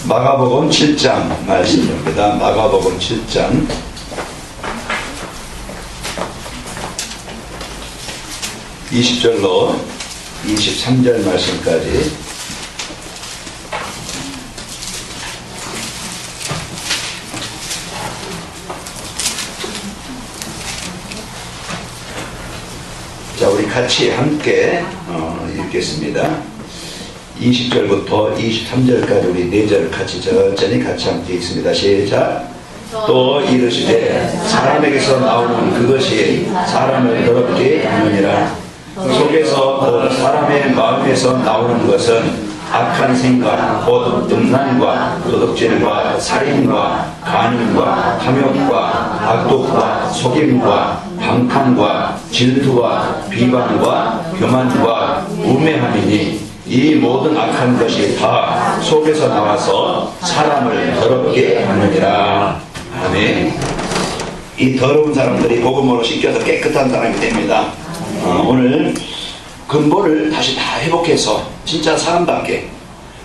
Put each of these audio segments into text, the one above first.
마가복음 7장 말씀입니다. 마가복음 7장 20절로 23절 말씀까지 자, 우리 같이 함께 읽겠습니다. 20절부터 23절까지 우리 4절 같이 천천히 같이 함께 읽습니다. 시작. 또 이르시되 사람에게서 나오는 그것이 사람을 더럽게 하느니라. 속에서 또 사람의 마음에서 나오는 것은 악한 생각, 곧 음란과 도둑질과 살인과 간음과 탐욕과 악독과 속임과 방탕과 질투와 비방과 교만과 우매함이니 이 모든 악한 것이 다 속에서 나와서 사람을 더럽게 하느니라. 아멘. 이 더러운 사람들이 복음으로 씻겨서 깨끗한 사람이 됩니다. 오늘 근본을 다시 다 회복해서 진짜 사람답게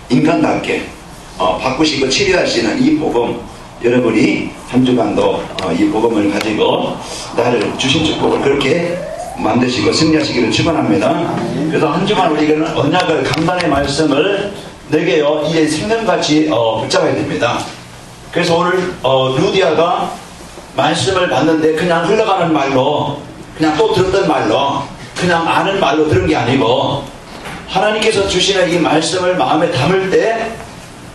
인간답게 바꾸시고 치료하시는 이 복음, 여러분이 한 주간도 이 복음을 가지고 나를 주신 축복을 그렇게 만드시고 승리하시기를 축원합니다. 그래서 한 주간 우리는 언약을 강단의 말씀을 내게요 이제 생명같이 붙잡아야 됩니다. 그래서 오늘 루디아가 말씀을 받는데 그냥 흘러가는 말로, 그냥 또 들었던 말로, 그냥 아는 말로 들은 게 아니고 하나님께서 주시는 이 말씀을 마음에 담을 때,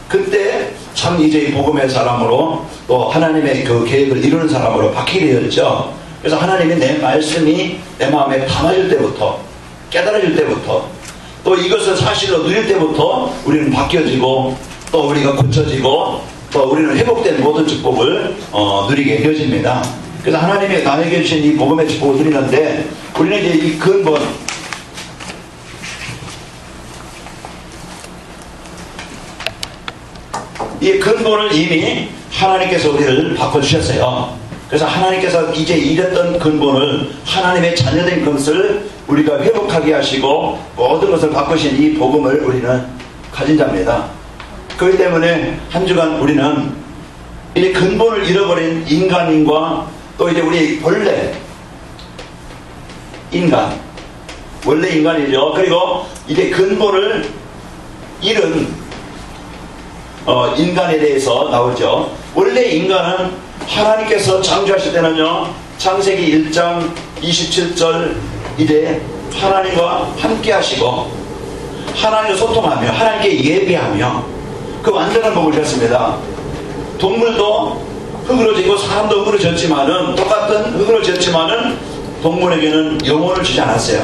그때 참 이제 이 복음의 사람으로 또 하나님의 그 계획을 이루는 사람으로 바뀌게 되었죠. 그래서 하나님이 내 말씀이 내 마음에 담아질 때부터, 깨달아질 때부터, 또 이것을 사실로 누릴 때부터 우리는 바뀌어지고 또 우리가 고쳐지고 또 우리는 회복된 모든 축복을 누리게 되어집니다. 그래서 하나님이 나에게 주신 이 복음의 축복을 누리는데, 우리는 이제 이 근본, 이 근본을 이미 하나님께서 우리를 바꿔주셨어요. 그래서 하나님께서 이제 잃었던 근본을, 하나님의 자녀된 것을 우리가 회복하게 하시고 모든 것을 바꾸신 이 복음을 우리는 가진 자입니다. 그렇기 때문에 한 주간 우리는 이 근본을 잃어버린 인간과 또 이제 우리 본래 인간, 원래 인간이죠. 그리고 이제 근본을 잃은 인간에 대해서 나오죠. 원래 인간은 하나님께서 창조하실 때는요, 창세기 1장 27절 이제 하나님과 함께 하시고 하나님과 소통하며 하나님께 예배하며 그 완전한 복을 주셨습니다. 동물도 흙으로 지고 사람도 흙으로 지었지만은, 똑같은 흙으로 지었지만은 동물에게는 영혼을 주지 않았어요.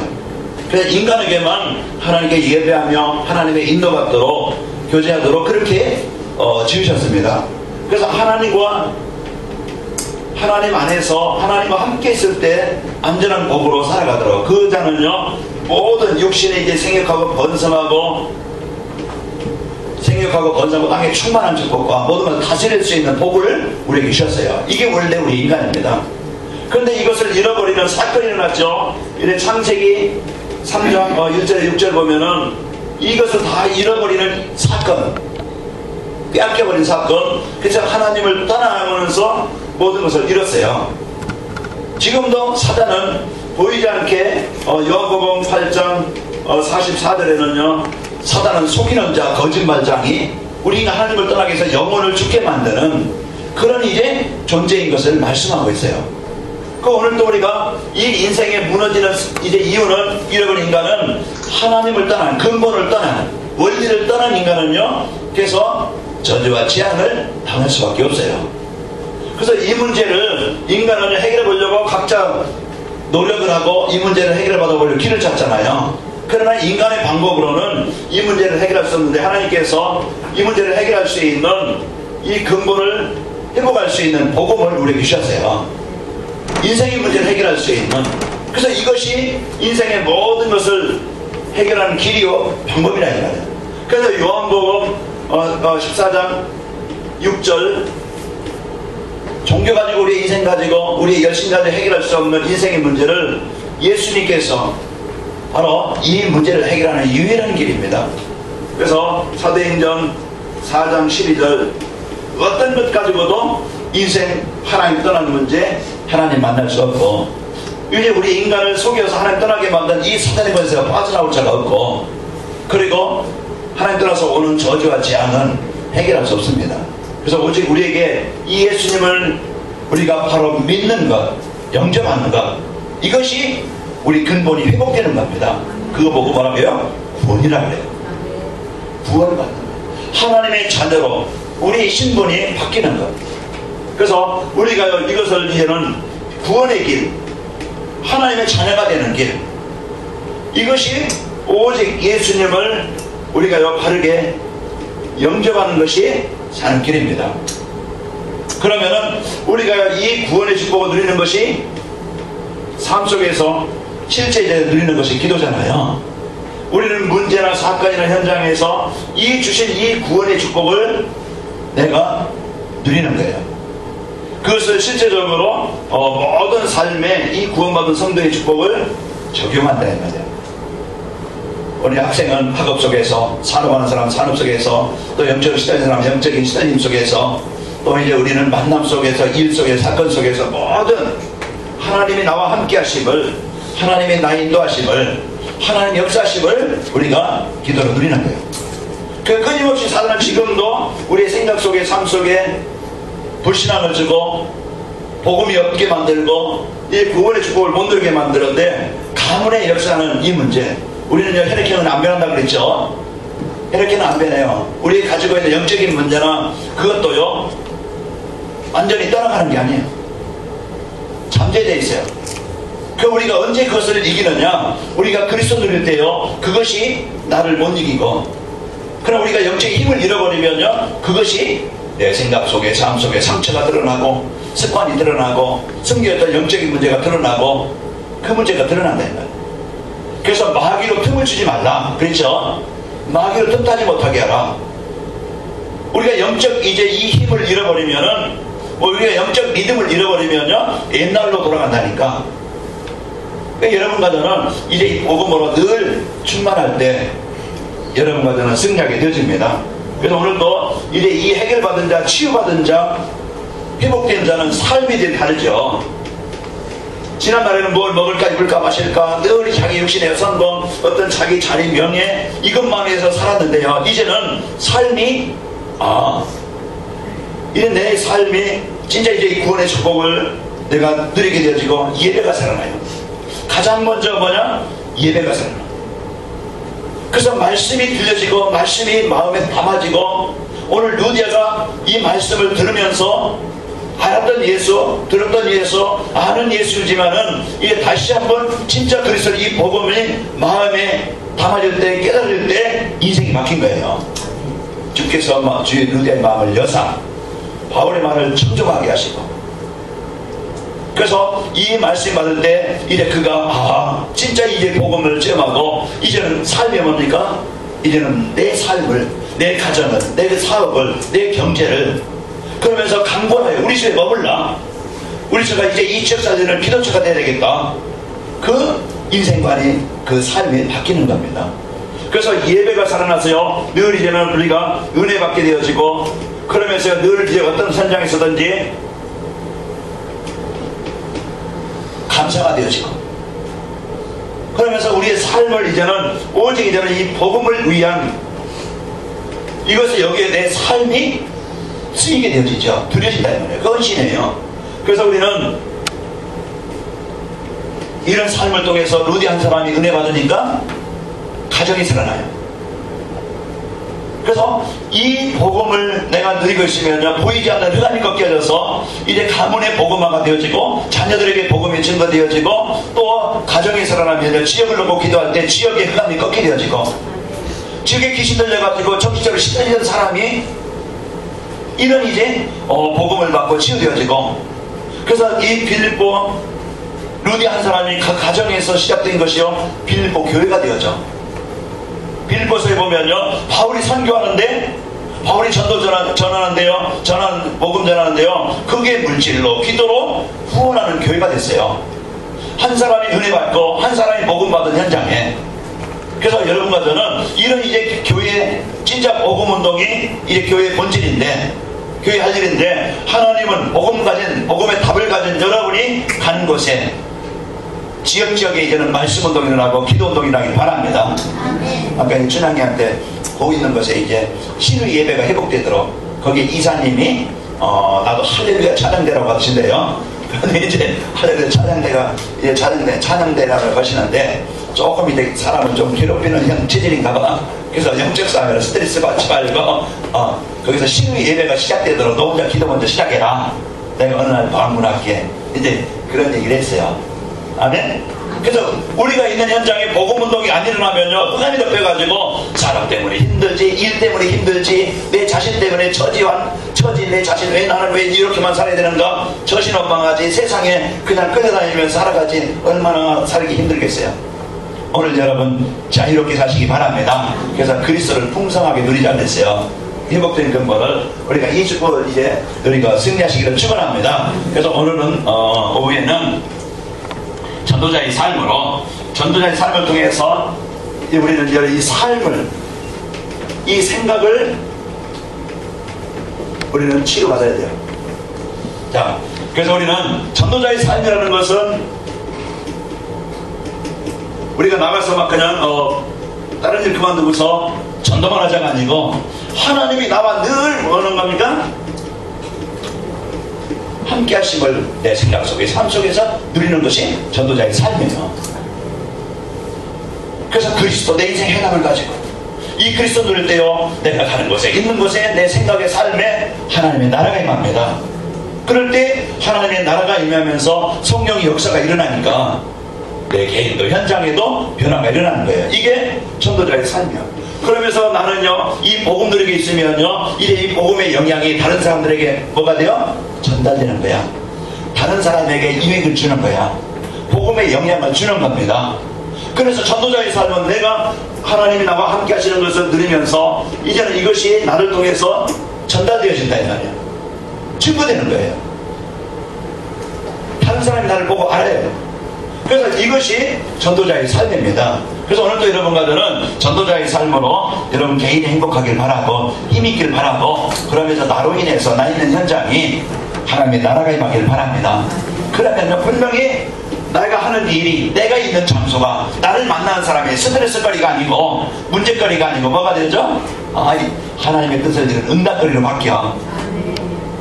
그래서 인간에게만 하나님께 예배하며 하나님의 인도받도록 교제하도록 그렇게 지으셨습니다. 그래서 하나님 안에서 하나님과 함께 있을 때 안전한 복으로 살아가도록, 그 자는요 모든 육신에 이제 생육하고 번성하고 땅에 충만한 축복과 모든 것을 다스릴 수 있는 복을 우리에게 주셨어요. 이게 원래 우리 인간입니다. 그런데 이것을 잃어버리는 사건이 일어났죠. 이제 창세기 3장 1절 6절 보면은 이것을 다 잃어버리는 사건, 빼앗겨버린 사건. 그래서 하나님을 떠나면서 모든 것을 잃었어요. 지금도 사단은 보이지 않게 요한복음 8장 44절에는요 사단은 속이는 자, 거짓말장이 우리가 하나님을 떠나게 해서 영혼을 죽게 만드는 그런 이제 존재인 것을 말씀하고 있어요. 그 오늘 또 우리가 이 인생에 무너지는 이제 이유는, 잃어버린 인간은 하나님을 떠난, 근본을 떠난, 원리를 떠난 인간은요 그래서 저주와 재앙을 당할 수밖에 없어요. 그래서 이 문제를 인간은 해결해 보려고 각자 노력을 하고 이 문제를 해결해 받아보려고 길을 찾잖아요. 그러나 인간의 방법으로는 이 문제를 해결할 수 없는데 하나님께서 이 문제를 해결할 수 있는 이 근본을 회복할 수 있는 복음을 우리에게 주셨어요. 인생의 문제를 해결할 수 있는, 그래서 이것이 인생의 모든 것을 해결하는 길이요 방법이라 이 말이에요. 그래서 요한복음 14장 6절, 종교 가지고 우리의 인생 가지고 우리의 열심 가지고 해결할 수 없는 인생의 문제를 예수님께서 바로 이 문제를 해결하는 유일한 길입니다. 그래서 사도행전 4장 12절 어떤 것 가지고도 인생 하나님 떠나는 문제 하나님 만날 수 없고 이제 우리 인간을 속여서 하나님 떠나게 만든 이 사단의 권세가 빠져나올 자가 없고 그리고 하나님 떠나서 오는 저주와 재앙은 해결할 수 없습니다. 그래서 오직 우리에게 이 예수님을 우리가 바로 믿는 것, 영접하는 것 이것이 우리 근본이 회복되는 겁니다. 그거 보고 뭐라고요? 구원이라고 해요. 구원을 받는 것. 하나님의 자녀로 우리 신분이 바뀌는 것. 그래서 우리가 이것을 이제는 구원의 길, 하나님의 자녀가 되는 길 이것이 오직 예수님을 우리가 바르게 영접하는 것이 사는 길입니다. 그러면은 우리가 이 구원의 축복을 누리는 것이 삶 속에서 실제 이제 누리는 것이 기도잖아요. 우리는 문제나 사건이나 현장에서 이 주신 이 구원의 축복을 내가 누리는 거예요. 그것을 실제적으로 모든 삶에 이 구원받은 성도의 축복을 적용한다는 거예요. 우리 학생은 학업 속에서, 산업하는 사람 산업 속에서, 또 영적으로 시달리는 사람 영적인 시달림 속에서, 또 이제 우리는 만남 속에서, 일 속에서, 사건 속에서 모든 하나님이 나와 함께 하심을, 하나님의 나의 인도하심을, 하나님 역사하심을 우리가 기도로 누리는 거예요. 그 끊임없이 사단은 지금도 우리의 생각 속에, 삶 속에 불신앙을 주고 복음이 없게 만들고 이 구원의 축복을 못 누리게 만드는데 가문의 역사는 이 문제. 우리는 혈액형은 안 변한다고 그랬죠. 혈액형은 안 변해요. 우리 가지고 있는 영적인 문제나 그것도요 완전히 떠나가는 게 아니에요. 잠재되어 있어요. 그 우리가 언제 그것을 이기느냐, 우리가 그리스도 누릴 때요 그것이 나를 못 이기고, 그럼 우리가 영적인 힘을 잃어버리면요 그것이 내 생각 속에, 삶 속에 상처가 드러나고 습관이 드러나고 숨겨있던 영적인 문제가 드러나고 그 문제가 드러난다는 거예요. 그래서 마귀로 틈을 주지 말라. 그렇죠? 마귀로 틈타지 못하게 하라. 우리가 영적 이제 이 힘을 잃어버리면은 우리가 영적 믿음을 잃어버리면요 옛날로 돌아간다니까. 그러니까 여러분과 저는 이제 이 복음으로 늘 충만할 때 여러분과 저는 승리하게 되어집니다. 그래서 오늘도 이제 이 해결받은 자, 치유받은 자, 회복된 자는 삶이 늘 다르죠. 지난날에는 뭘 먹을까 입을까 마실까 늘 자기 육신의 성공, 어떤 자기 자리 명예 이것만 위해서 살았는데요 이제는 삶이 이제 내 삶이 진짜 이제 이 구원의 축복을 내가 누리게 되어지고 예배가 살아나요. 가장 먼저 뭐냐? 예배가 살아나. 그래서 말씀이 들려지고 말씀이 마음에 담아지고 오늘 루디아가 이 말씀을 들으면서 알았던 예수, 들었던 예수, 아는 예수지만은 이게 다시 한번 진짜 그리스도 이 복음이 마음에 담아질 때, 깨달을 때 인생이 바뀐 거예요. 주께서 주의 루디아의 마음을 여사 바울의 말을 청종하게 하시고, 그래서 이 말씀 받을 때 이제 그가 진짜 이제 복음을 체험하고 이제는 삶이 뭡니까? 이제는 내 삶을, 내 가정을, 내 사업을, 내 경제를 그러면서 강권하여 우리 집에 머물라. 우리 집가 이제 이 지역사회는 기도처가 돼야 되겠다. 그 인생관이, 그 삶이 바뀌는 겁니다. 그래서 예배가 살아나서요 늘 이제는 우리가 은혜 받게 되어지고, 그러면서 늘 이제 어떤 현장에서든지 감사가 되어지고, 그러면서 우리의 삶을 이제는 오직 이제는 이 복음을 위한 이것을 여기에 내 삶이 쓰이게 되어지죠. 두려진다 이 말이에요. 그건 신이에요. 그래서 우리는 이런 삶을 통해서 루디 한 사람이 은혜 받으니까 가정이 살아나요. 그래서 이 복음을 내가 누리고 있으면요 보이지 않는 흑암이 꺾여져서 이제 가문의 복음화가 되어지고 자녀들에게 복음이 증거되어지고 또 가정이 살아나면 지역을 놓고 기도할 때 지역의 흑암이 꺾게 되어지고 지역에 귀신 들려가지고 정신적으로 시달리는 사람이 이런 이제 복음을 받고 치유되어지고, 그래서 이 빌립보 루디 한 사람이 각 가정에서 시작된 것이요 빌립보 교회가 되어져. 빌립보서에 보면요 바울이 선교하는데 바울이 전도 전하는데요 복음 전하는데요 그게 물질로 기도로 후원하는 교회가 됐어요. 한 사람이 은혜 받고 한 사람이 복음 받은 현장에. 그래서 여러분과 저는 이런 이제 교회 진짜 복음운동이 이제 교회의 본질인데, 교회 할 일인데, 하나님은 복음의 답을 가진 여러분이 가는 곳에 지역지역에 이제는 말씀운동이 일어나고 기도운동이 일어나길 바랍니다. 아까 준항이한테 거기 있는 곳에 이제 신의 예배가 회복되도록 거기 이사님이 나도 할렐루야 찬양대라고 하시는데요. 근데 이제 할렐루야 찬양대가 이제 찬양대라고 하시는데 조금 이제 사람을 좀 괴롭히는 형 체질인가봐. 그래서 영적 싸움에는 스트레스 받지 말고 거기서 신의 예배가 시작되도록 너 혼자 기도 먼저 시작해라. 내가 어느 날 방문할게. 이제 그런 얘기를 했어요. 아멘. 그래서 우리가 있는 현장에 복음운동이 안 일어나면요, 흑암이 덮여가지고 사람 때문에 힘들지, 일 때문에 힘들지, 내 자신 때문에 처지 내 자신 왜 나는 왜 이렇게만 살아야 되는가, 저신원망하지, 세상에 그냥 끌려다니면서 살아가지, 얼마나 살기 힘들겠어요. 오늘 여러분 자유롭게 사시기 바랍니다. 그래서 그리스도를 풍성하게 누리지 않았어요. 회복된 근본을 우리가 이제 우리가 승리하시기를 축원합니다. 그래서 오늘은 오후에는 전도자의 삶을 통해서 우리는 이 삶을, 이 생각을 우리는 치료받아야 돼요. 자, 그래서 우리는 전도자의 삶이라는 것은 우리가 나가서 막 그냥 다른 일 그만두고서 전도만 하자가 아니고 하나님이 나와 늘 뭐하는 겁니까? 함께 하심을 내 생각 속에, 삶 속에서 누리는 것이 전도자의 삶이에요. 그래서 그리스도, 내 인생 해답을 가지고 이 그리스도 누릴 때요, 내가 가는 곳에, 있는 곳에 내 생각의 삶에 하나님의 나라가 임합니다. 그럴 때 하나님의 나라가 임하면서 성령의 역사가 일어나니까 내 개인도 현장에도 변화가 일어나는 거예요. 이게 전도자의 삶이에요. 그러면서 나는요, 이 복음 누리게 있으면요, 이제 이 복음의 영향이 다른 사람들에게 뭐가 돼요? 전달되는 거야. 다른 사람에게 유익을 주는 거야. 복음의 영향을 주는 겁니다. 그래서 전도자의 삶은 내가 하나님이 나와 함께 하시는 것을 누리면서 이제는 이것이 나를 통해서 전달되어진다 이 말이야. 증거되는 거예요. 다른 사람이 나를 보고 알아요. 그래서 이것이 전도자의 삶입니다. 그래서 오늘도 여러분과 저는 전도자의 삶으로 여러분 개인이 행복하길 바라고 힘있길 바라고, 그러면서 나로 인해서 나 있는 현장이 하나님의 나라가 임하길 바랍니다. 그러면 분명히 내가 하는 일이, 내가 있는 장소가 나를 만나는 사람이 스트레스거리가 아니고 문제거리가 아니고 뭐가 되죠? 하나님의 뜻을 이루는 응답거리로 바뀌어.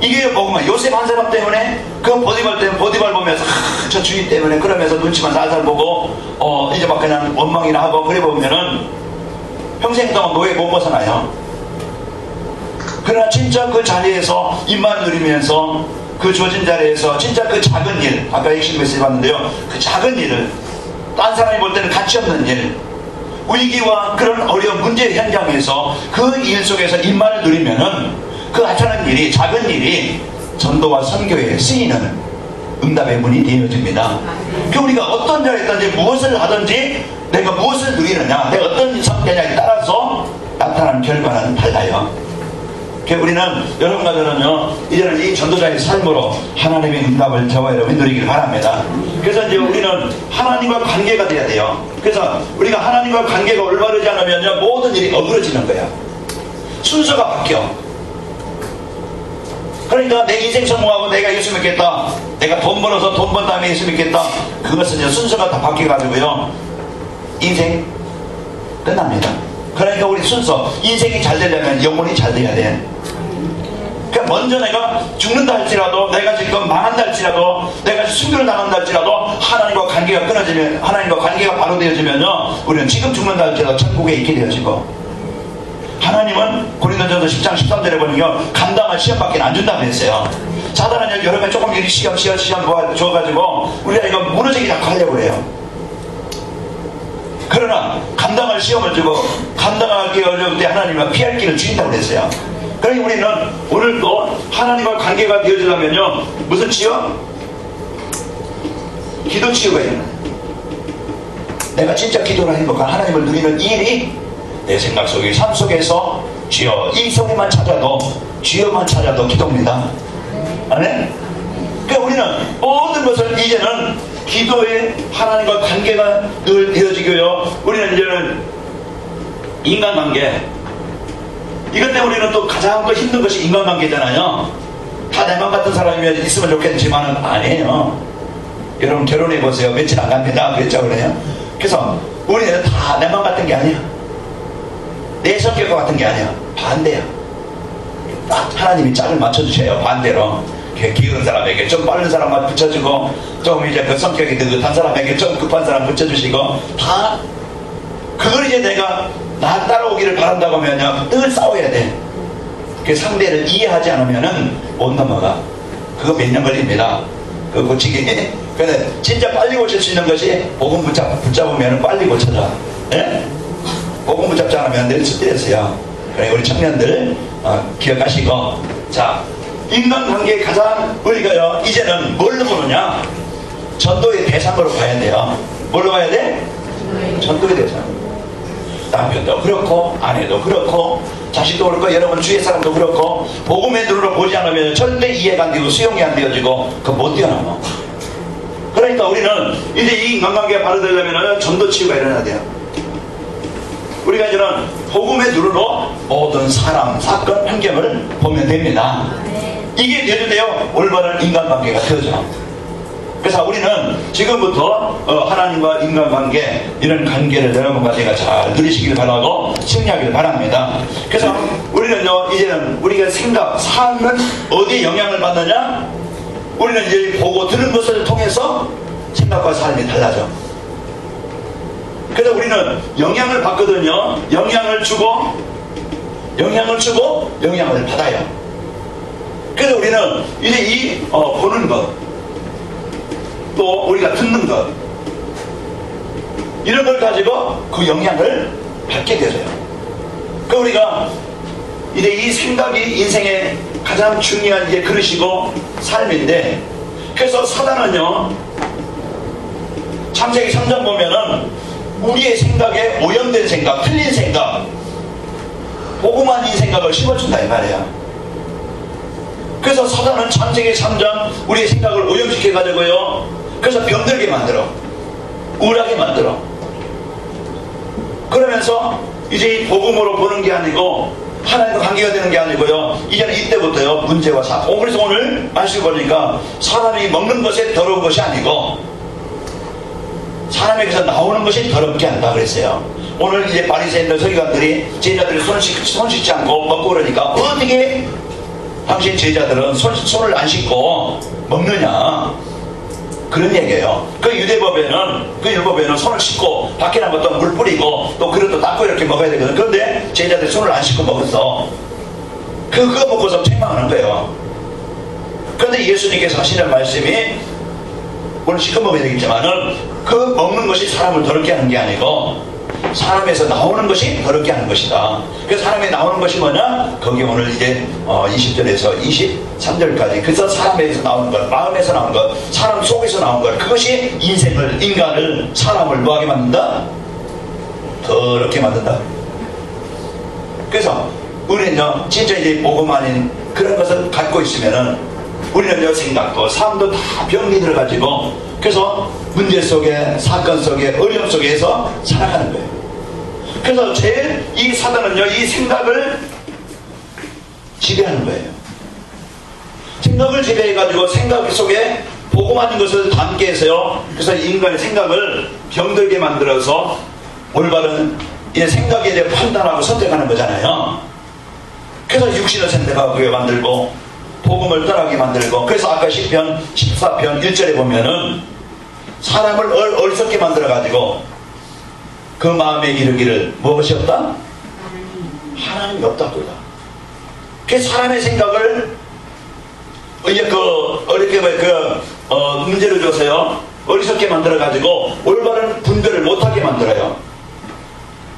이게 뭐구만. 요셉 한 사람 때문에 그 보디발 보면서 저 주인 때문에 그러면서 눈치만 살살 보고 이제 막 그냥 원망이나 하고 그래 보면은 평생 동안 노예 못 벗어나요. 그러나 진짜 그 자리에서 입만 누리면서 그 주어진 자리에서 진짜 그 작은 일, 아까 핵심 메시지 봤는데요, 그 작은 일을 딴 사람이 볼 때는 가치 없는 일, 위기와 그런 어려운 문제 현장에서 그 일 속에서 입만을 누리면은 그 하찮은 일이, 작은 일이 전도와 선교에 쓰이는 응답의 문이 되어집니다. 그 우리가 어떤 자리에 있든지 무엇을 하든지 내가 무엇을 누리느냐, 내가 어떤 상태냐에 따라서 나타나는 결과는 달라요. 그 우리는 여러분과 저는요, 이제는 이 전도자의 삶으로 하나님의 응답을 저와 여러분이 누리길 바랍니다. 그래서 이제 우리는 하나님과 관계가 돼야 돼요. 그래서 우리가 하나님과 관계가 올바르지 않으면요, 모든 일이 어그러지는 거야. 순서가 바뀌어. 그러니까 내 인생 성공하고 내가 예수 믿겠다, 내가 돈 벌어서 돈 번 다음에 예수 믿겠다, 그것은 이제 순서가 다 바뀌어가지고요, 인생 끝납니다. 그러니까 우리 순서, 인생이 잘 되려면 영혼이 잘 돼야 돼. 그러니까 먼저 내가 죽는다 할지라도, 내가 지금 망한다 할지라도, 내가 순교를 당한다 할지라도 하나님과 관계가 끊어지면, 하나님과 관계가 바로 되어지면요, 우리는 지금 죽는다 할지라도 천국에 있게 되어지고, 하나님은 고린도전서 10장 13절에 보니까 감당할 시험밖에 안 준다고 했어요. 사단은 여러분 조금 미리 시험 줘가지고 우리가 이거 무너지게 자꾸 하려고 해요. 그러나 감당할 시험을 주고 감당하기 어려울 때 하나님은 피할 길을 주신다고 그랬어요. 그러니 우리는 오늘도 하나님과 관계가 되어지려면요, 무슨 치유? 기도 치유가 일어나요. 내가 진짜 기도를 행복한 하나님을 누리는 일이 내 생각 속에, 삶 속에서 주여, 이 소리만 찾아도, 주여만 찾아도 기도입니다. 아멘? 그러니까 우리는 모든 것을 이제는 기도에 하나님과 관계가 늘 되어지고요, 우리는 이제는 인간관계. 이것 때문에 우리는 또 가장 힘든 것이 인간관계잖아요. 다 내맘 같은 사람이 있으면 좋겠지만은 아니에요. 여러분 결혼해보세요. 며칠 안 갑니다. 그랬죠, 그래요? 그래서 우리는 다 내맘 같은 게 아니야. 내 성격과 같은 게 아니야. 반대야. 딱 하나님이 짝을 맞춰주셔요. 반대로. 기운 사람에게 좀 빠른 사람만 붙여주고, 좀 이제 그 성격이 느긋한 사람에게 좀 급한 사람 붙여주시고, 다 그걸 이제 내가 나 따라오기를 바란다고 하면요, 늘 싸워야 돼. 그 상대를 이해하지 않으면은 못 넘어가. 그거 몇 년 걸립니다. 그거 고치기. 근데 진짜 빨리 고칠 수 있는 것이 복음 붙잡으면 빨리 고쳐져. 예? 복음 붙잡지 않으면 늘 스트레스야. 그래, 우리 청년들 기억하시고. 자, 인간관계에 가장 우리가요, 이제는 뭘로 보느냐? 전도의 대상으로 봐야 돼요. 뭘로 봐야 돼? 전도의 대상. 남편도 그렇고, 아내도 그렇고, 자식도 그렇고, 여러분 주위의 사람도 그렇고, 복음의 눈으로 보지 않으면 절대 이해가 안 되고 수용이 안 되어지고, 그거 못 뛰어넘어. 그러니까 우리는 이제 이 인간관계가 바로 되려면 전도 치유가 일어나야 돼요. 우리가 이제는 복음의 눈으로 모든 사람, 사건, 환경을 보면 됩니다. 이게 되도 돼요. 올바른 인간관계가 되어져. 그래서 우리는 지금부터 하나님과 인간관계, 이런 관계를 여러분과 제가 잘 누리시길 바라고 승리하길 바랍니다. 그래서 우리는요, 이제는 우리가 생각, 삶은 어디에 영향을 받느냐? 우리는 이제 보고 들은 것을 통해서 생각과 삶이 달라져. 그래서 우리는 영향을 받거든요. 영향을 주고 영향을 받아요. 그래서 우리는 이제 이 보는 것, 또 우리가 듣는 것, 이런 걸 가지고 그 영향을 받게 되어요. 그 우리가 이제 이 생각이 인생의 가장 중요한 이제 그릇이고 삶인데, 그래서 사단은요, 창세기 3장 보면은 우리의 생각에 오염된 생각, 틀린 생각, 복음 아닌 생각을 심어준다 이 말이야. 그래서 사단은 창세기 3장 우리의 생각을 오염시켜 가지고요, 그래서 병들게 만들어, 우울하게 만들어. 그러면서 이제 이 복음으로 보는 게 아니고 하나님과 관계가 되는 게 아니고요, 이제는 이때부터요 문제와 사건. 그래서 오늘 말씀 보니까 사람이 먹는 것에 더러운 것이 아니고 사람에게서 나오는 것이 더럽게 한다 그랬어요. 오늘 이제 바리새인들, 서기관들이 제자들이 손 씻지 않고 먹고 그러니까 어떻게 당신 제자들은 손을 안 씻고 먹느냐, 그런 얘기예요. 그 율법에는 손을 씻고 밖에 나면 또 물 뿌리고 또 그릇도 닦고 이렇게 먹어야 되거든. 그런데 제자들이 손을 안 씻고 먹었어. 그거 먹고서 책망하는 거예요. 그런데 예수님께서 하시는 말씀이, 물론 씻고 먹어야 되겠지만은 그 먹는 것이 사람을 더럽게 하는 게 아니고 사람에서 나오는 것이 더럽게 하는 것이다. 그 사람에 나오는 것이 뭐냐? 거기 오늘 이제 20절에서 23절까지, 그래서 사람에서 나오는 것, 마음에서 나오는 것, 사람 속에서 나오는 것, 그것이 인간을, 사람을 뭐하게 만든다? 더럽게 만든다. 그래서 우리는요, 진짜 이제 복음 아닌 그런 것을 갖고 있으면은 우리는요, 생각도 삶도 다 병리 들어가지고, 그래서 문제 속에, 사건 속에, 어려움 속에서 살아가는 거예요. 그래서 제일 이 사단은요, 이 생각을 지배하는 거예요. 생각을 지배해가지고 생각 속에 복음 아닌 것을 담게 해서요, 그래서 인간의 생각을 병들게 만들어서 올바른 이 생각에 대해 판단하고 선택하는 거잖아요. 그래서 육신을 선택하게 만들고 복음을 떠나게 만들고, 그래서 아까 시편 14편 1절에 보면은 사람을 어리석게 만들어가지고 그 마음에 이르기를 무엇이 없다? 하나님이 없다. 그래서 사람의 생각을 이제 어렵게 문제를 줘서요, 어리석게 만들어가지고 올바른 분별을 못하게 만들어요.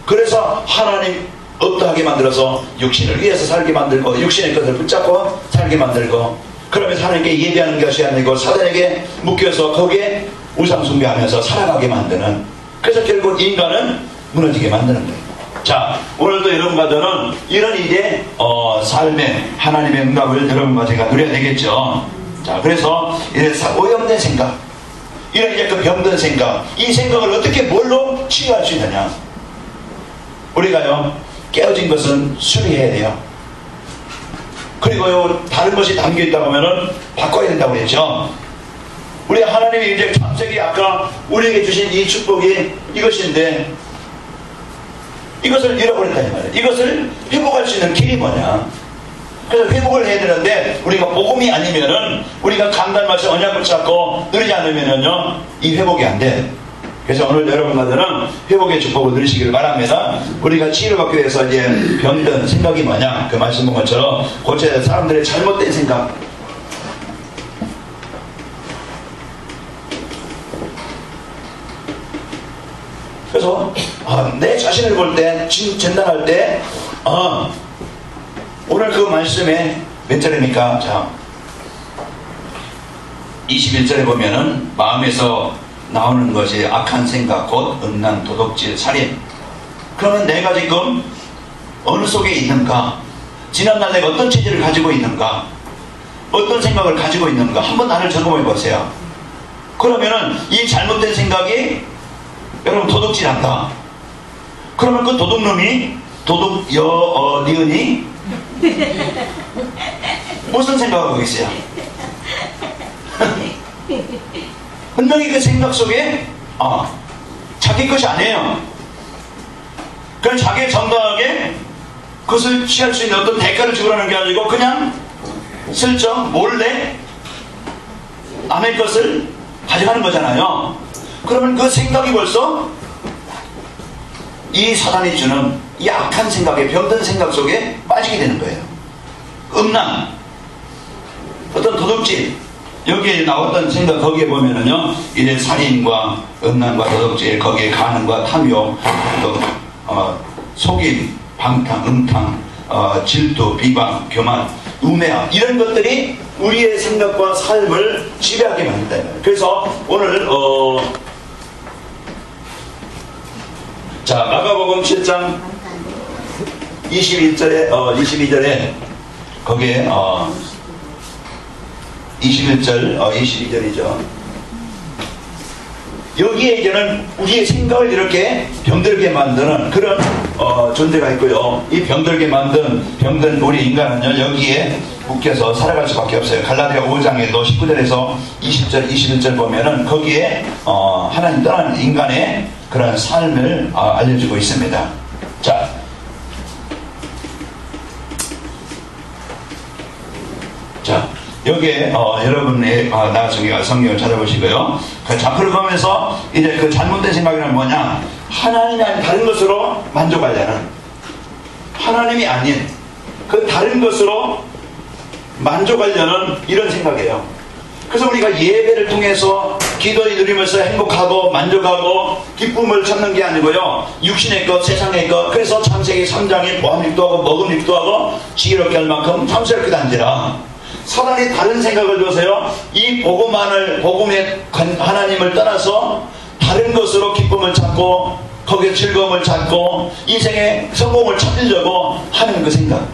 그래서 하나님 없다 하게 만들어서 육신을 위해서 살게 만들고, 육신의 것을 붙잡고 살게 만들고, 그러면 하나님께 예배하는 것이 아니고 사단에게 묶여서 거기에 우상 숭배하면서 살아가게 만드는, 그래서 결국 인간은 무너지게 만드는 거예요. 자, 오늘도 여러분과 저는 이런 이제 삶의 하나님의 응답을 여러분과 제가 누려야 되겠죠. 자, 그래서 이제 오염된 생각, 이런 이제 그 병든 생각, 이 생각을 어떻게 뭘로 치유할 수 있느냐? 우리가요, 깨어진 것은 수리해야 돼요. 그리고요, 다른 것이 담겨있다고 하면은 바꿔야 된다고 그랬죠. 우리 하나님이 이제 창세기 아까 우리에게 주신 이 축복이 이것인데 이것을 잃어버렸다 이 말이에요. 이것을 회복할 수 있는 길이 뭐냐. 그래서 회복을 해야 되는데 우리가 복음이 아니면은 우리가 강단마치 언약을 잡고 누리지 않으면은요 이 회복이 안 돼. 그래서 오늘 여러분들은 회복의 축복을 누리시길 바랍니다. 우리가 치유받기 위해서 이제 병든 생각이 뭐냐 그 말씀 본 것처럼 고쳐야 사람들의 잘못된 생각. 그래서 내 자신을 볼 때 진단할 때 오늘 그 말씀에 몇 절입니까? 자 21절에 보면은 마음에서 나오는 것이 악한 생각 곧 음란 도둑질 살인. 그러면 내가 지금 어느 속에 있는가, 지난날 내가 어떤 체질을 가지고 있는가, 어떤 생각을 가지고 있는가 한번 나를 점검해 보세요. 그러면은 이 잘못된 생각이 여러분 도둑질한다. 그러면 그 도둑놈이 니은이 무슨 생각하고 계세요? 분명히 그 생각 속에 자기 것이 아니에요. 그냥 자기 정당하게 그것을 취할 수 있는 어떤 대가를 지불하는 게 아니고 그냥 슬쩍 몰래 남의 것을 가져가는 거잖아요. 그러면 그 생각이 벌써 이 사단이 주는 이 악한 생각에 병든 생각 속에 빠지게 되는 거예요. 음란, 어떤 도둑질, 여기에 나왔던 생각 거기에 보면은요 이제 살인과 음란과 도둑질, 거기에 간음과 탐욕, 또 속임, 방탕, 음탕, 질투, 비방, 교만, 우매함 이런 것들이 우리의 생각과 삶을 지배하게 만든다. 그래서 오늘 자 마가복음 7장 22절에 거기에 21절 22절이죠. 여기에 이제는 우리의 생각을 이렇게 병들게 만드는 그런 존재가 있고요. 이 병들게 만든 병든 우리 인간은요 여기에 묶여서 살아갈 수밖에 없어요. 갈라디아 5장에도 19절에서 20절 21절 보면은 거기에 하나님 떠난 인간의 그런 삶을 알려주고 있습니다. 자 여기에 여러분의 나중에 성경을 찾아보시고요. 자 그러면서 이제 그 잘못된 생각이란 뭐냐, 하나님이 아닌 다른 것으로 만족하려는, 하나님이 아닌 그 다른 것으로 만족하려는 이런 생각이에요. 그래서 우리가 예배를 통해서 기도를 누리면서 행복하고 만족하고 기쁨을 찾는 게 아니고요, 육신의 것, 세상의 것. 그래서 창세기 3장에 보암육도 하고 먹음육도 하고 지혜롭게 할 만큼 탐스럽게 단지라. 사단이 다른 생각을 줘서요 이 복음의 하나님을 떠나서 다른 것으로 기쁨을 찾고 거기에 즐거움을 찾고 인생의 성공을 찾으려고 하는 그 생각.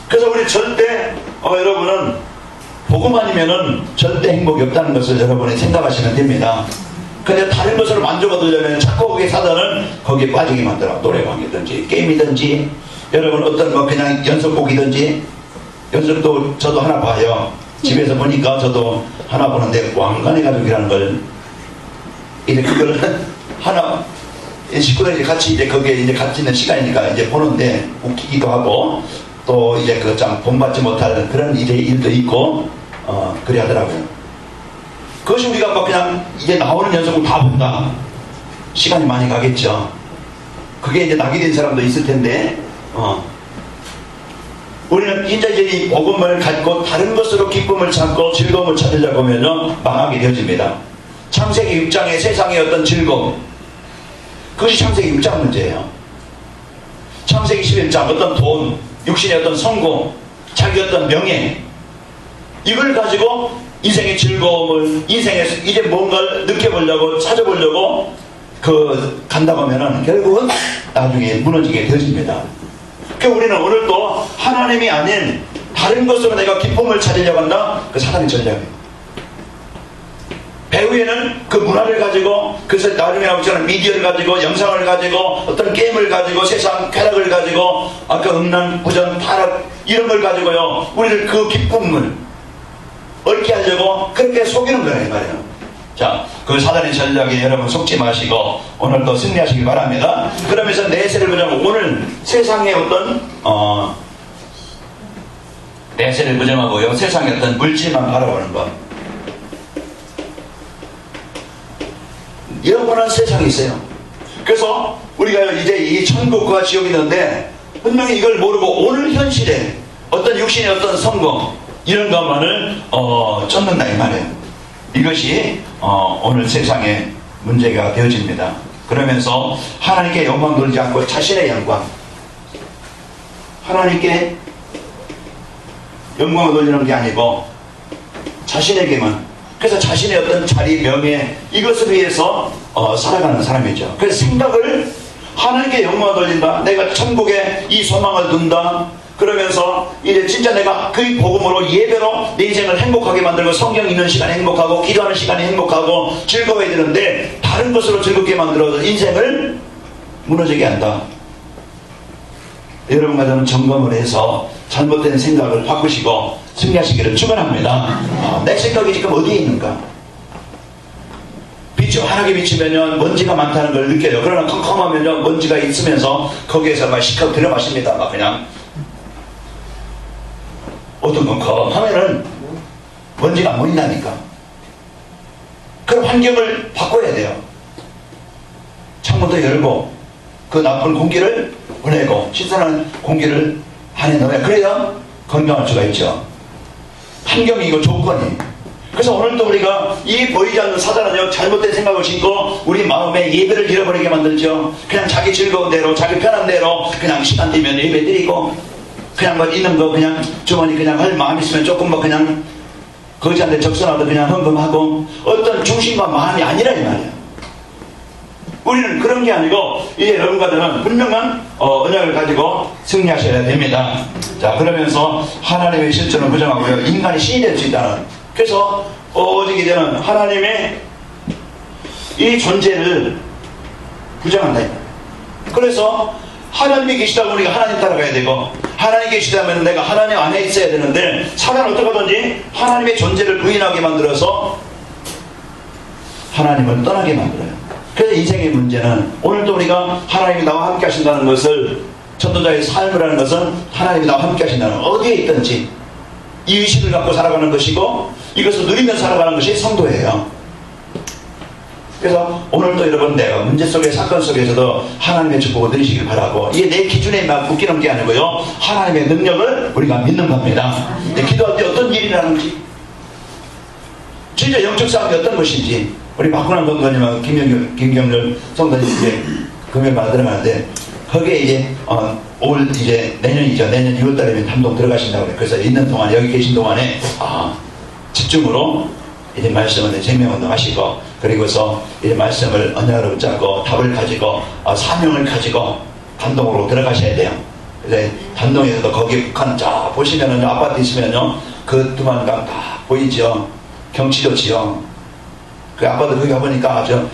그래서 우리 절대 여러분은 복음 아니면은 절대 행복이 없다는 것을 여러분이 생각하시면 됩니다. 근데 다른 것으로 만족을 얻으려면 자꾸 거기에 사단은 거기에 빠지게 만들어. 노래방이든지 게임이든지 여러분 어떤 뭐 그냥 연속곡이든지. 연습도 저도 하나 봐요. 집에서 보니까 저도 하나 보는데 왕관의 가족이라는 걸 이제 그걸 하나 식구들이 같이 이제 거기에 이제 같이 있는 시간이니까 이제 보는데 웃기기도 하고 또 이제 그 참 본받지 못할 그런 일도 있고 그래 하더라고요. 그것이 우리가 뭐 그냥 이제 나오는 연속을 다 본다. 시간이 많이 가겠죠. 그게 이제 낙이 된 사람도 있을 텐데 우리는 이제 이 복음을 갖고 다른 것으로 기쁨을 찾고 즐거움을 찾으려고 하면요 망하게 되어집니다. 창세기 6장의 세상의 어떤 즐거움, 그것이 창세기 6장 문제예요. 창세기 11장 어떤 돈, 육신의 어떤 성공, 자기 어떤 명예, 이걸 가지고 인생의 즐거움을, 인생에서 이제 뭔가를 느껴보려고 찾아보려고 간다고 하면은 결국은 나중에 무너지게 되어집니다. 그러니까 우리는 오늘도 하나님이 아닌 다른 것으로 내가 기쁨을 찾으려고 한다? 그 사단의 전략이에요. 배우에는 그 문화를 가지고, 그래서 나중에 나오잖아요. 미디어를 가지고, 영상을 가지고, 어떤 게임을 가지고, 세상 쾌락을 가지고, 아까 음란, 부전, 타락 이런 걸 가지고요, 우리를 그 기쁨을 얻게 하려고 그렇게 속이는 거예요, 말이에요. 자, 그 사단의 전략에 여러분 속지 마시고 오늘 또 승리하시기 바랍니다. 그러면서 내세를 부정하고, 오늘 세상의 어떤 내세를 부정하고요, 세상의 어떤 물질만 바라보는 것, 영원한 세상이 있어요. 그래서 우리가 이제 이 천국과 지옥이 있는데 분명히 이걸 모르고 오늘 현실에 어떤 육신의 어떤 성공 이런 것만을 쫓는다 이 말이에요. 이것이 오늘 세상의 문제가 되어집니다. 그러면서 하나님께 영광 돌리지 않고 자신의 영광, 하나님께 영광을 돌리는 게 아니고 자신에게만, 그래서 자신의 어떤 자리, 명예 이것을 위해서 살아가는 사람이죠. 그래서 생각을 하나님께 영광을 돌린다, 내가 천국에 이 소망을 둔다, 그러면서 이제 진짜 내가 그 복음으로 예배로 내 인생을 행복하게 만들고, 성경 읽는 시간에 행복하고, 기도하는 시간에 행복하고 즐거워야 되는데 다른 것으로 즐겁게 만들어서 인생을 무너지게 한다. 여러분과 저는 점검을 해서 잘못된 생각을 바꾸시고 승리하시기를 축원합니다. 내 생각이 지금 어디에 있는가? 빛이 환하게 비치면 먼지가 많다는 걸 느껴요. 그러나 컴컴하면 먼지가 있으면서 거기에서 막 시커 들여 마십니다. 막 그냥 어떤 컴컴하면은 먼지가 안 보인다니까. 그런 환경을 바꿔야 돼요. 창문도 열고 그 나쁜 공기를 보내고 신선한 공기를 안에 넣어야, 그래야 건강할 수가 있죠. 환경이 이거 조건이. 그래서 오늘도 우리가 이 보이지 않는 사단은요, 잘못된 생각을 신고 우리 마음에 예배를 잃어버리게 만들죠. 그냥 자기 즐거운 대로, 자기 편한 대로 그냥 시간 되면 예배 드리고, 그냥 뭐 있는 거 그냥 주머니 그냥 할 마음 있으면 조금 뭐 그냥 거지한테 적선하도 그냥 헌금하고, 어떤 중심과 마음이 아니라 이 말이에요. 우리는 그런 게 아니고 이제 여러분과 저는 분명한 언약을 가지고 승리하셔야 됩니다. 자, 그러면서 하나님의 실존을 부정하고요, 인간이 신이 될 수 있다는, 그래서 오직 이제는 하나님의 이 존재를 부정한다. 그래서 하나님이 계시다고 우리가 하나님 따라가야 되고, 하나님 계시다면 내가 하나님 안에 있어야 되는데, 사단은 어떻게 하든지 하나님의 존재를 부인하게 만들어서 하나님을 떠나게 만들어요. 그래서 인생의 문제는, 오늘도 우리가 하나님이 나와 함께 하신다는 것을, 전도자의 삶이라는 것은 하나님이 나와 함께 하신다는, 어디에 있든지 이 의식을 갖고 살아가는 것이고, 이것을 누리며 살아가는 것이 성도예요. 그래서 오늘도 여러분, 내가 문제 속에, 사건 속에서도 하나님의 축복을 누리시길 바라고, 이게 내 기준에 막 묶이는 게 아니고요, 하나님의 능력을 우리가 믿는 겁니다. 기도할 때 어떤 일이 나는지, 진짜 영적 싸움이 어떤 것인지, 우리 박근환 건강님하고 김경렬 성도님 이제 금요일마다 들어가는데, 거기에 이제 올 이제 내년이죠. 내년 2월달이면 함동 들어가신다고 그래요. 그래서 있는 동안, 여기 계신 동안에 집중으로 이제 말씀을 생명운동 하시고, 그리고서 이제 말씀을 언약으로 붙잡고 답을 가지고 사명을 가지고 단동으로 들어가셔야 돼요. 그래서 단동에서도 거기 북한 쫙 보시면은 아파트 있으면요, 그 두만강 다 보이죠. 경치 좋지요. 그 아빠도 거기 가보니까 아주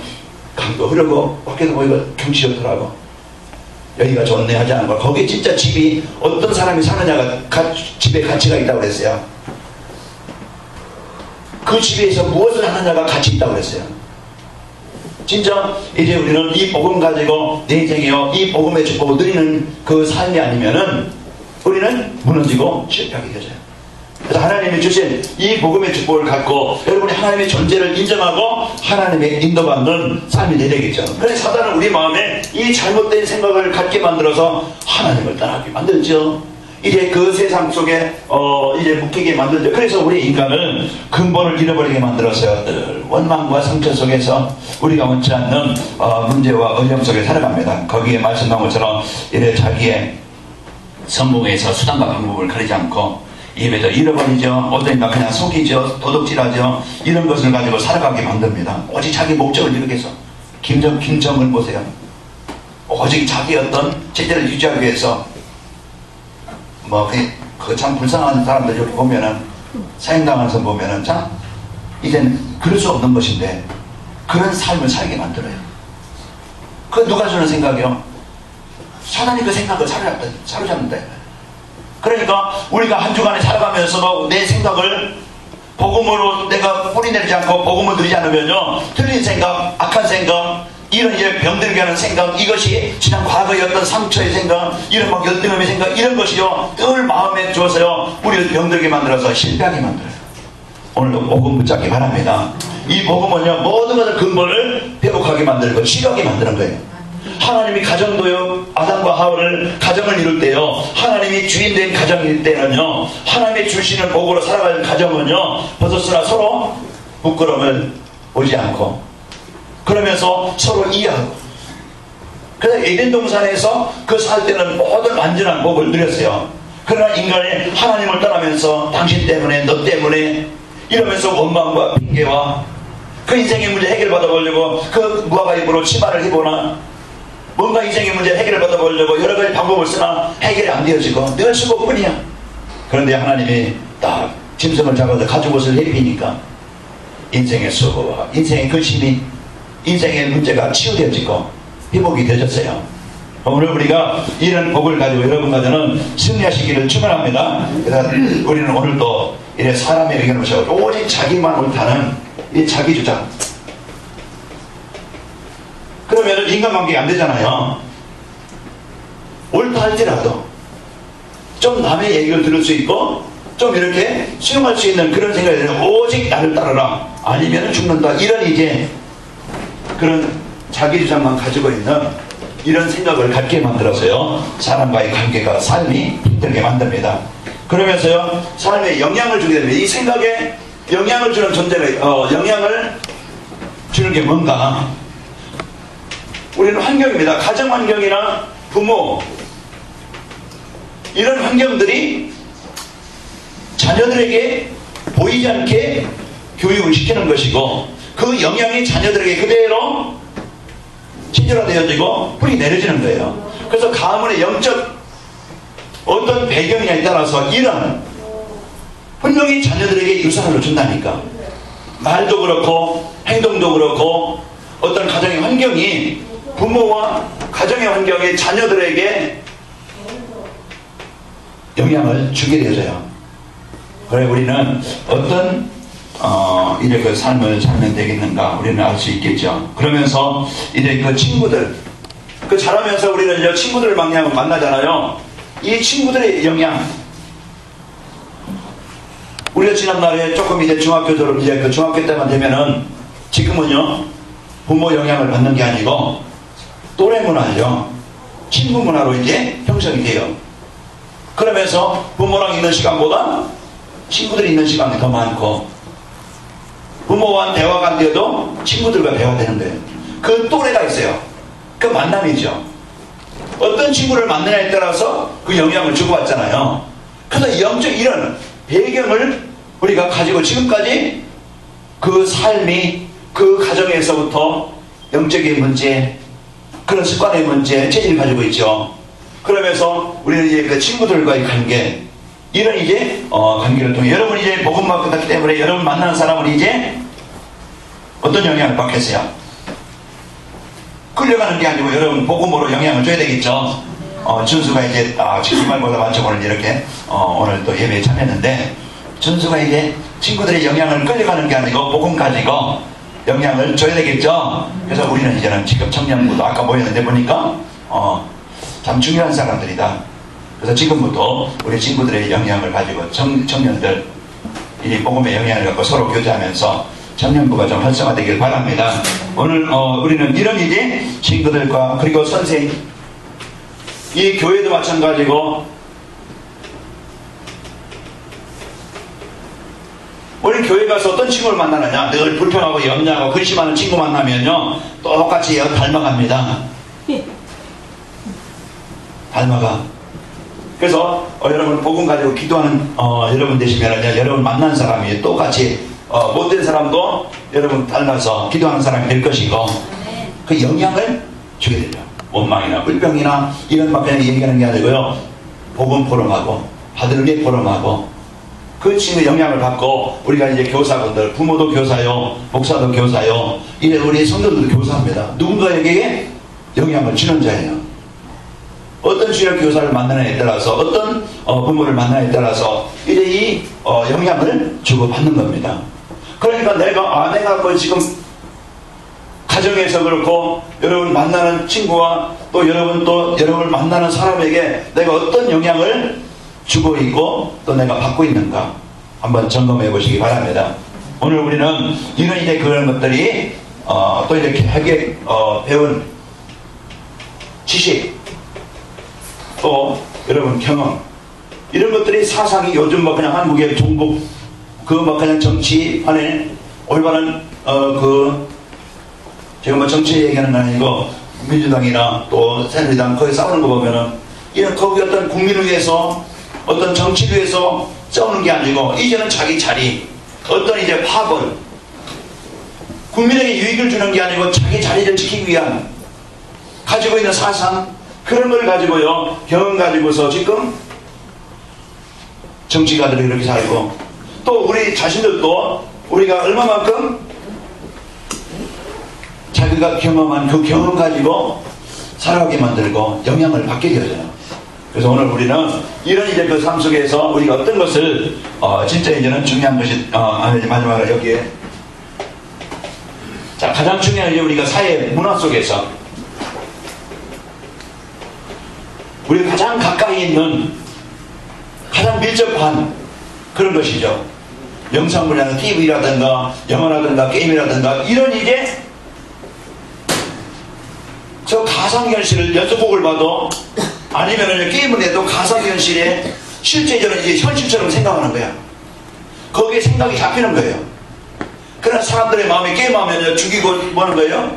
강도 흐르고 밖에도 보이고 경치 좋더라고. 여기가 좋네 하지 않은 거. 거기 진짜 집이 어떤 사람이 사느냐가 집에 가치가 있다고 그랬어요. 그 집에서 무엇을 하느냐가 가치 있다고 그랬어요. 진짜 이제 우리는 이 복음 가지고 내 인생에요, 이 복음의 축복을 누리는 그 삶이 아니면은 우리는 무너지고 실패하게 되어져요. 그래서 하나님이 주신 이 복음의 축복을 갖고 여러분이 하나님의 존재를 인정하고 하나님의 인도받는 삶이 되겠죠. 그래서 사단은 우리 마음에 이 잘못된 생각을 갖게 만들어서 하나님을 떠나게 만들죠. 이제 그 세상 속에 이제 묶이게 만들죠. 그래서 우리 인간은 근본을 잃어버리게 만들었어요. 늘 원망과 상처 속에서 우리가 원치 않는 문제와 어려움 속에 살아갑니다. 거기에 말씀한 것처럼 이래 자기의 성공에서 수단과 방법을 가리지 않고 예배도 잃어버리죠. 어딘가 그냥 속이죠. 도둑질하죠. 이런 것을 가지고 살아가게 만듭니다. 오직 자기 목적을 이루기 위해서. 김정은 보세요. 오직 자기 어떤 체제를 유지하기 위해서 그 참 불쌍한 사람들 이렇게 보면은, 사형당한 선 보면은 참 이제는 그럴 수 없는 것인데 그런 삶을 살게 만들어요. 그 누가 주는 생각이요? 사단이 그 생각을 사로잡는다. 그러니까 우리가 한 주간에 살아가면서도 내 생각을 복음으로 내가 뿌리내리지 않고 복음을 누리지 않으면요, 틀린 생각, 악한 생각, 이런 이제 병들게 하는 생각, 이것이 지난 과거의 어떤 상처의 생각, 이런 막 열등함의 생각, 이런 것이요 늘 마음에 주어서요 우리를 병들게 만들어서 실패하게 만들어요. 오늘도 복음 붙잡기 바랍니다. 이 복음은요 모든 것을 근본을 회복하게 만들고 치료하게 만드는 거예요. 하나님이 가정도요, 아담과 하와를 가정을 이룰 때요, 하나님이 주인된 가정일 때는요, 하나님이 주시는 복으로 살아가는 가정은요, 벗었으나 서로 부끄러움을 보지 않고, 그러면서 서로 이해하고. 그래서 에덴 동산에서 그 살 때는 모든 완전한 복을 누렸어요. 그러나 인간이 하나님을 떠나면서 당신 때문에, 너 때문에 이러면서 원망과 핑계와 그 인생의 문제 해결받아 보려고 그 무화과 잎으로 치마를 해보나 뭔가 인생의 문제 해결을 받아보려고 여러 가지 방법을 쓰나 해결이 안 되어지고 늘 수고뿐이야. 그런데 하나님이 딱 짐승을 잡아서 가죽옷을 입히니까 인생의 수고와 인생의 근심이, 인생의 문제가 치유되어지고 회복이 되어졌어요. 오늘 우리가 이런 복을 가지고 여러분과는 승리하시기를 축원합니다. 그래서 우리는 오늘도 이래 사람의 의견을 무시하고 오직 자기만 옳다는 이 자기 주장, 그러면 인간관계가 안 되잖아요. 옳다 할지라도 좀 남의 얘기를 들을 수 있고 좀 이렇게 수용할 수 있는 그런 생각이 들어요. 오직 나를 따르라 아니면 죽는다, 이런 이제 그런 자기 주장만 가지고 있는 이런 생각을 갖게 만들어서요 사람과의 관계가, 삶이 힘들게 만듭니다. 그러면서요 삶에 영향을 주게 됩니다. 이 생각에 영향을 주는 존재가 영향을 주는 게 뭔가, 우리는 환경입니다. 가정 환경이나 부모, 이런 환경들이 자녀들에게 보이지 않게 교육을 시키는 것이고 그 영향이 자녀들에게 그대로 친절화되어지고 뿌리 내려지는 거예요. 그래서 가문의 영적 어떤 배경이냐에 따라서 이런 분명히 자녀들에게 유산을 준다니까. 말도 그렇고 행동도 그렇고 어떤 가정의 환경이 부모와 가정의 환경이 자녀들에게 영향을 주게 되어져요. 그래 우리는 어떤 이제 그 삶을 살면 되겠는가 우리는 알 수 있겠죠. 그러면서 이제 그 친구들, 그 자라면서 우리는 이제 친구들을 만나잖아요. 이 친구들의 영향, 우리가 지난날에 조금 이제 중학교 졸업, 이제 그 중학교 때만 되면은 지금은요 부모 영향을 받는 게 아니고 또래 문화죠. 친구 문화로 이제 형성이 돼요. 그러면서 부모랑 있는 시간보다 친구들이 있는 시간이 더 많고, 부모와 대화가 안 돼도 친구들과 대화되는 거예요. 그 또래가 있어요. 그 만남이죠. 어떤 친구를 만나냐에 따라서 그 영향을 주고받잖아요. 그래서 영적 이런 배경을 우리가 가지고 지금까지 그 삶이 그 가정에서부터 영적인 문제, 그런 습관의 문제, 체질을 가지고 있죠. 그러면서 우리는 이제 그 친구들과의 관계, 이런 이제 관계를 통해 여러분이 이제 복음만 받았기 때문에 여러분 만나는 사람은 이제 어떤 영향을 받겠어요? 끌려가는 게 아니고 여러분 복음으로 영향을 줘야 되겠죠. 준수가 이제 주말보다 많죠. 오늘 이렇게 오늘 또 예배에 참여했는데, 준수가 이제 친구들의 영향을 끌려가는 게 아니고 복음 가지고 영향을 줘야 되겠죠. 그래서 우리는 이제는 지금 청년부도 아까 모였는데 보니까 참 중요한 사람들이다. 그래서 지금부터 우리 친구들의 영향을 가지고 청년들 이 복음의 영향을 갖고 서로 교제하면서 청년부가 좀 활성화되길 바랍니다. 오늘 우리는 이런 이제 친구들과 그리고 선생, 이 교회도 마찬가지고 우리 교회 가서 어떤 친구를 만나느냐, 늘 불평하고 염려하고 근심하는 친구 만나면요 똑같이 닮아갑니다. 닮아가. 그래서 여러분 복음 가지고 기도하는 여러분 되시면 여러분 만난 사람이 똑같이 못된 사람도 여러분 닮아서 기도하는 사람이 될 것이고, 그 영향을 주게 되죠. 원망이나 불평이나 이런 막 그냥 얘기하는 게 아니고요, 복음 포럼하고 받은 은혜 포럼하고 그 친구 영향을 받고 우리가 이제 교사분들, 부모도 교사요, 목사도 교사요, 이제 우리 성도들도 교사입니다. 누군가에게 영향을 주는 자예요. 어떤 주일 교사를 만나느냐에 따라서, 어떤 부모를 만나느냐에 따라서 이제 이 영향을 주고받는 겁니다. 그러니까 내가 뭐 지금 가정에서 그렇고 여러분 만나는 친구와 또 여러분을 만나는 사람에게 내가 어떤 영향을 주고 있고 또 내가 받고 있는가 한번 점검해 보시기 바랍니다. 오늘 우리는 이런 이제 그런 것들이 또 이렇게 하게 배운 지식, 또 여러분 경험, 이런 것들이 사상이 요즘 뭐 그냥 한국의 종북 그 뭐 그냥 정치판에 올바른 제가 뭐 정치 얘기하는 건 아니고 민주당이나 또 새누리당 거기 싸우는 거 보면은 이런 거기 어떤 국민을 위해서 어떤 정치를 위해서 싸우는 게 아니고 이제는 자기 자리, 어떤 이제 파벌, 국민에게 유익을 주는 게 아니고 자기 자리를 지키기 위한 가지고 있는 사상, 그런 걸 가지고요, 경험 가지고서 지금 정치가들이 이렇게 살고, 또 우리 자신들도 우리가 얼마만큼 자기가 경험한 그 경험 가지고 살아가게 만들고 영향을 받게 되어져요. 그래서 오늘 우리는 이런 이제 그 삶 속에서 우리가 어떤 것을 진짜 이제는 중요한 것이 마지막으로 여기에 자, 가장 중요한 게 우리가 사회 문화 속에서 우리가 가장 가까이 있는 가장 밀접한 그런 것이죠. 영상물이라든가 TV라든가 영화라든가 게임이라든가 이런 이제 저 가상현실을 연속곡을 봐도 아니면 게임을 해도 가상현실에 실제 저는 이제 현실처럼 생각하는 거야. 거기에 생각이 잡히는 거예요. 그러나 사람들의 마음이 게임하면 죽이고 뭐 하는 거예요?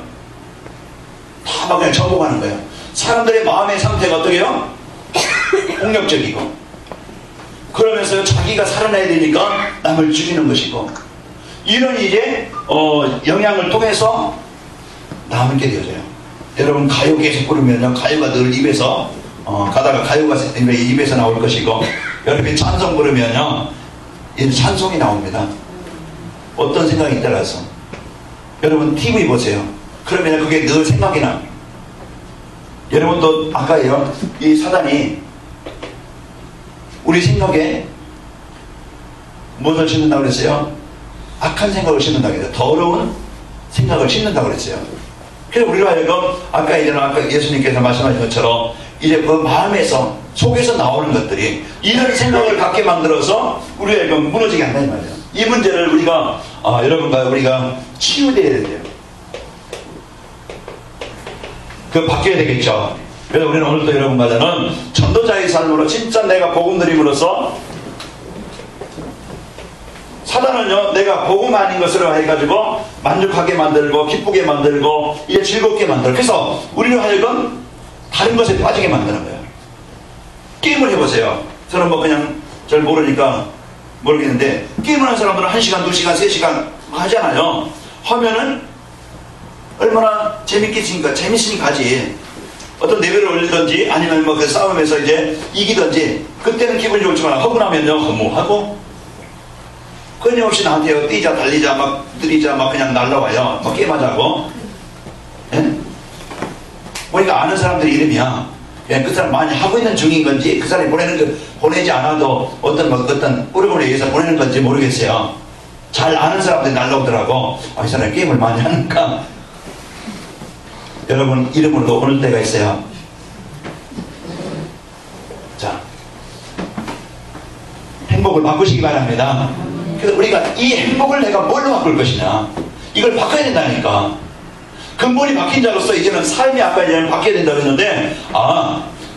다 막 그냥 정복하는 거예요. 사람들의 마음의 상태가 어떻게 해요? 폭력적이고, 그러면서 자기가 살아나야 되니까 남을 죽이는 것이고, 이런 이제 영향을 통해서 남게 되어져요. 여러분 가요 계속 부르면요, 가요가 늘 입에서 가다가 가요가 입에서 나올 것이고, 여러분이 찬송 부르면요 이 찬송이 나옵니다. 어떤 생각이 따라서 여러분 TV 보세요. 그러면 그게 늘 생각이 나. 여러분도 아까요, 이 사단이 우리 생각에 무엇을 심는다고 그랬어요? 악한 생각을 심는다고 그랬어요. 더러운 생각을 심는다고 그랬어요. 그래서 우리가 하여금 아까 예수님께서 말씀하신 것처럼 이제 그 마음에서 속에서 나오는 것들이 이런 생각을 갖게 만들어서 우리가 하여금 무너지게 한다는 말이에요. 이 문제를 우리가 여러분과 우리가 치유되어야 돼요. 그 바뀌어야 되겠죠. 그래서 우리는 오늘도 여러분과는 전도자의 삶으로 진짜 내가 복음 드림으로써 사단은요, 내가 복음 아닌 것으로 해가지고 만족하게 만들고 기쁘게 만들고 이제 즐겁게 만들고, 그래서 우리를 하여금 다른 것에 빠지게 만드는 거예요. 게임을 해보세요. 저는 뭐 그냥 잘 모르니까 모르겠는데, 게임을 하는 사람들은 1시간, 2시간, 3시간 하잖아요. 하면은 얼마나 재밌으니까 하지. 어떤 레벨을 올리든지 아니면 뭐 그 싸움에서 이제 이기든지 그때는 기분이 좋지만 하고 나면요 허무하고 끊임없이 나한테 뛰자 달리자 막 느리자 막 그냥 날라와요. 막 게임하자고. 예? 보니까 아는 사람들이 이름이야. 그냥 그 사람 많이 하고 있는 중인 건지 그 사람이 보내지 않아도 어떤 프로그램에 의해서 보내는 건지 모르겠어요. 잘 아는 사람들이 날라오더라고. 이 사람이 게임을 많이 하니까. 여러분 이름으로도 오는 때가 있어요. 자, 행복을 바꾸시기 바랍니다. 그래서 우리가 이 행복을 내가 뭘로 바꿀 것이냐, 이걸 바꿔야 된다니까. 근본이 바뀐 자로서 이제는 삶이 아까 이제는 바뀌어야 된다고 했는데,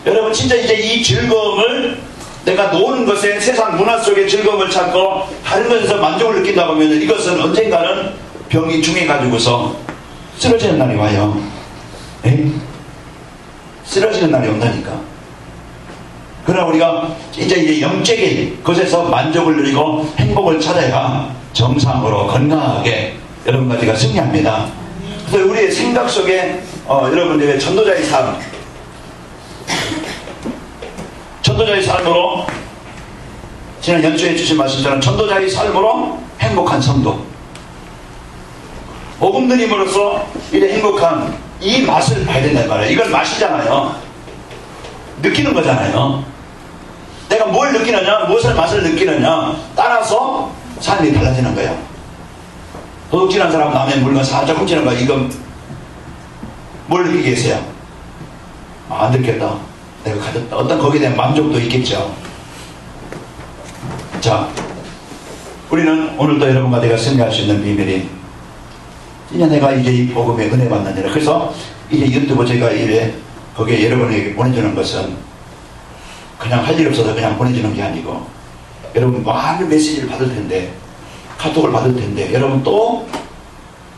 여러분 진짜 이제 이 즐거움을 내가 노는 것에 세상 문화 속의 즐거움을 찾고 다른 것에서 만족을 느낀다고 하면 이것은 언젠가는 병이 중해가지고서 쓰러지는 날이 와요. 에? 쓰러지는 날이 온다니까. 그러나 우리가 이제 영적인 것에서 만족을 누리고 행복을 찾아야 정상으로 건강하게 여러분까지가 승리합니다. 그래서 우리의 생각 속에 여러분들의 전도자의 삶, 전도자의 삶으로 지난 연초에 주신 말씀처럼 전도자의 삶으로 행복한 성도, 복음 드림으로써 이래 행복한 이 맛을 봐야 된단 말이에요. 이건 맛이잖아요. 느끼는 거잖아요. 내가 뭘 느끼느냐, 무엇을 맛을 느끼느냐 따라서 삶이 달라지는 거예요. 도둑질한 사람 남의 물건 살짝 훔치는 거, 이건 뭘 느끼겠어요? 안 들켰다, 내가 가졌다, 어떤 거기에 대한 만족도 있겠죠. 자, 우리는 오늘도 여러분과 내가 승리할 수 있는 비밀이, 이제 내가 이제 이 복음에 은혜 받느니라. 그래서 이제 유튜브 제가 이래 거기에 여러분에게 보내주는 것은 그냥 할 일 없어서 그냥 보내주는 게 아니고, 여러분 많은 메시지를 받을 텐데, 카톡을 받을 텐데, 여러분 또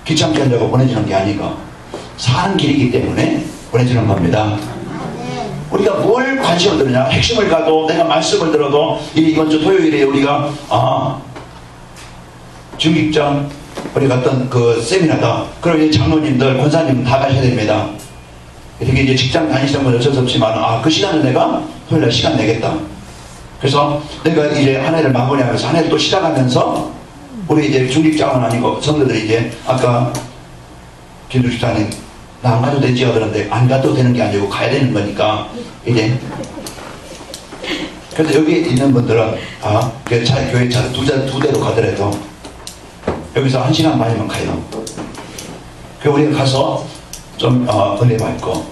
귀찮게 하려고 보내주는 게 아니고 사는 길이기 때문에 보내주는 겁니다. 우리가 뭘 관심을 들으냐, 핵심을 가도 내가 말씀을 들어도, 이번 주 토요일에 우리가 중직장 우리가 어떤 그 세미나다, 그럼 이제 장로님들 권사님 다 가셔야 됩니다. 이렇게 이제 직장 다니시는 분 어쩔 수 없지만, 그 시간을 내가 토요일날 시간 내겠다. 그래서 내가 이제 한 해를 마무리하면서 한 해를 또 시작하면서, 우리 이제 중직장은 아니고 성도들이 이제 아까 김주식사님 나 안 가도 되지 하더라는데, 안 가도 되는 게 아니고 가야 되는 거니까 이제. 그래서 여기 있는 분들은 교회 차 두 대로 가더라도 여기서 1시간 반이면 가요. 그 우리가 가서 좀 은혜 받고,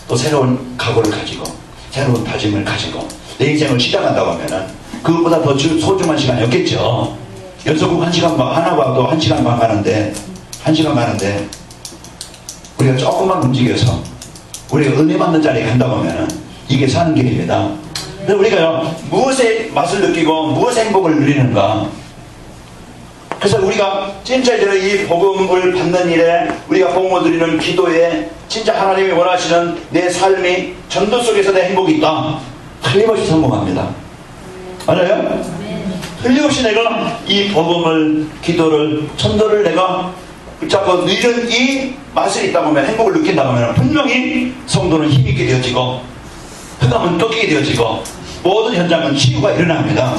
또 새로운 각오를 가지고 새로운 다짐을 가지고 내 인생을 시작한다고 하면은 그것보다 더 소중한 시간이 없겠죠. 연속국 1시간 반, 하나 봐도 1시간 반 가는데, 1시간 가는데 우리가 조금만 움직여서 우리가 은혜 받는 자리에 간다고 하면은 이게 사는 길입니다. 근데 우리가요, 무엇의 맛을 느끼고 무엇의 행복을 누리는가. 그래서 우리가 진짜 이제 이 복음을 받는 일에, 우리가 복음을 드리는 기도에 진짜 하나님이 원하시는 내 삶이 전도 속에서 내 행복이 있다, 틀림없이 성공합니다. 맞아요? 틀림없이 내가 이 복음을, 기도를, 전도를 내가 붙잡고 누리는 이 맛을 있다 보면, 행복을 느낀다 보면 분명히 성도는 힘있게 되어지고, 흑암은 꺾이게 되어지고, 모든 현장은 치유가 일어납니다.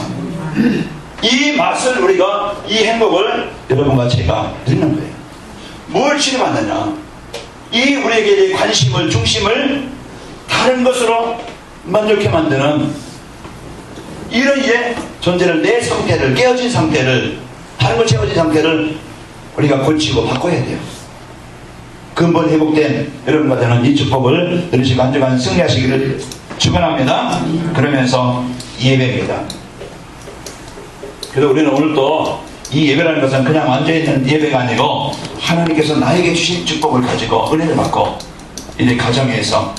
이 맛을, 우리가 이 행복을 여러분과 제가 누리는 거예요. 뭘 치료받느냐, 이 우리에게 관심을, 중심을 다른 것으로 만족해 만드는 이런 이제 존재를, 내 상태를, 깨어진 상태를, 다른 걸 채워진 상태를 우리가 고치고 바꿔야 돼요. 근본 회복된 여러분과 저는 이 축복을 누리시고 안정한 승리하시기를 축원합니다. 그러면서 예배입니다. 그래서 우리는 오늘 또 이 예배라는 것은 그냥 앉아있는 예배가 아니고, 하나님께서 나에게 주신 축복을 가지고 은혜를 받고 이제 가정에서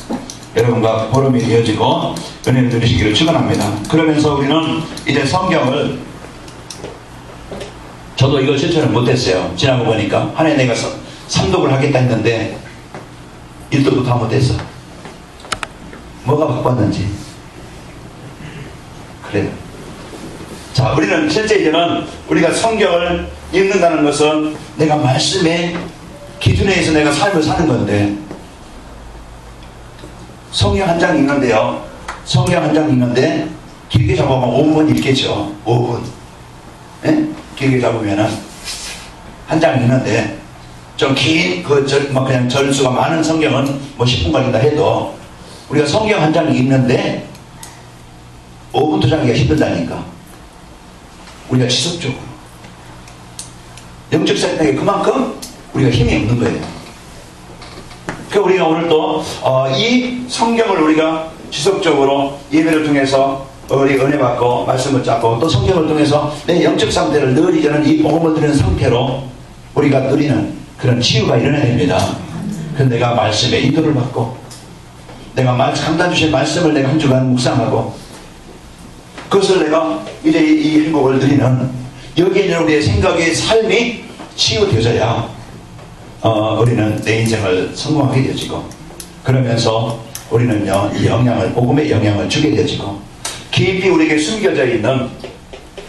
여러분과 보름이 되어지고 은혜를 누리시기를 축원합니다. 그러면서 우리는 이제 성경을, 저도 이걸 실천을 못했어요. 지나고 보니까 한 해 내가 삼독을 하겠다 했는데 1독도 다 못했어. 뭐가 바빴는지. 그래요. 자, 우리는 실제 이제는 우리가 성경을 읽는다는 것은 내가 말씀의 기준에 의해서 내가 삶을 사는 건데, 성경 한 장 읽는데요, 성경 한 장 읽는데 길게 잡으면 5분 읽겠죠. 5분. 네? 길게 잡으면은 한 장 읽는데, 좀 긴 그냥 절수가 많은 성경은 뭐 10분 걸린다 해도, 우리가 성경 한 장 읽는데 5분 투자하기가 힘들다니까. 우리가 지속적으로 영적 생명에 그만큼 우리가 힘이 없는 거예요. 그러니까 우리가 오늘도 이 성경을 우리가 지속적으로 예배를 통해서 우리 은혜 받고 말씀을 잡고, 또 성경을 통해서 내 영적 상태를 늘 이제는 이 복음을 드리는 상태로 우리가 누리는 그런 치유가 일어나야 됩니다. 그래서 내가 말씀에 인도를 받고, 내가 강단 주신 말씀을 내가 한 주간 묵상하고, 그것을 내가 이제 이 행복을 누리는, 여기에 있는 우리의 생각의 삶이 치유되어져야 우리는 내 인생을 성공하게 되어지고, 그러면서 우리는요, 이 영향을, 복음의 영향을 주게 되어지고, 깊이 우리에게 숨겨져 있는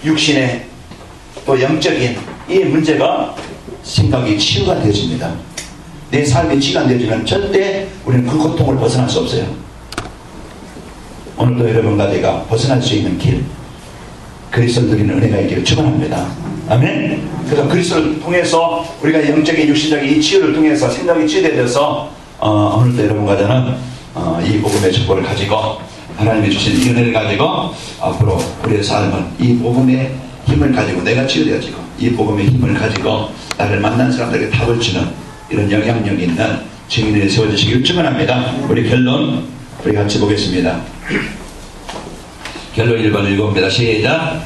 육신의 또 영적인 이 문제가 생각이 치유가 되어집니다. 내 삶이 치유가 되어지면 절대 우리는 그 고통을 벗어날 수 없어요. 오늘도 여러분과 내가 벗어날 수 있는 길, 그리스도를 드리는 은혜가 있기를 축원합니다. 아멘. 그래서 그리스도를 통해서 우리가 영적인 육신적인 이 치유를 통해서 생각이 치유되어서 오늘도 여러분과 저는 이 복음의 축복을 가지고 하나님이 주신 이 은혜를 가지고 앞으로 우리의 삶은 이 복음의 힘을 가지고 내가 치유되어지고 이 복음의 힘을 가지고 나를 만난 사람들에게 답을 주는 이런 영향력 있는 증인이 세워주시기를 축원합니다. 우리 결론 우리 같이 보겠습니다. 결론 1번 읽어봅니다. 시작.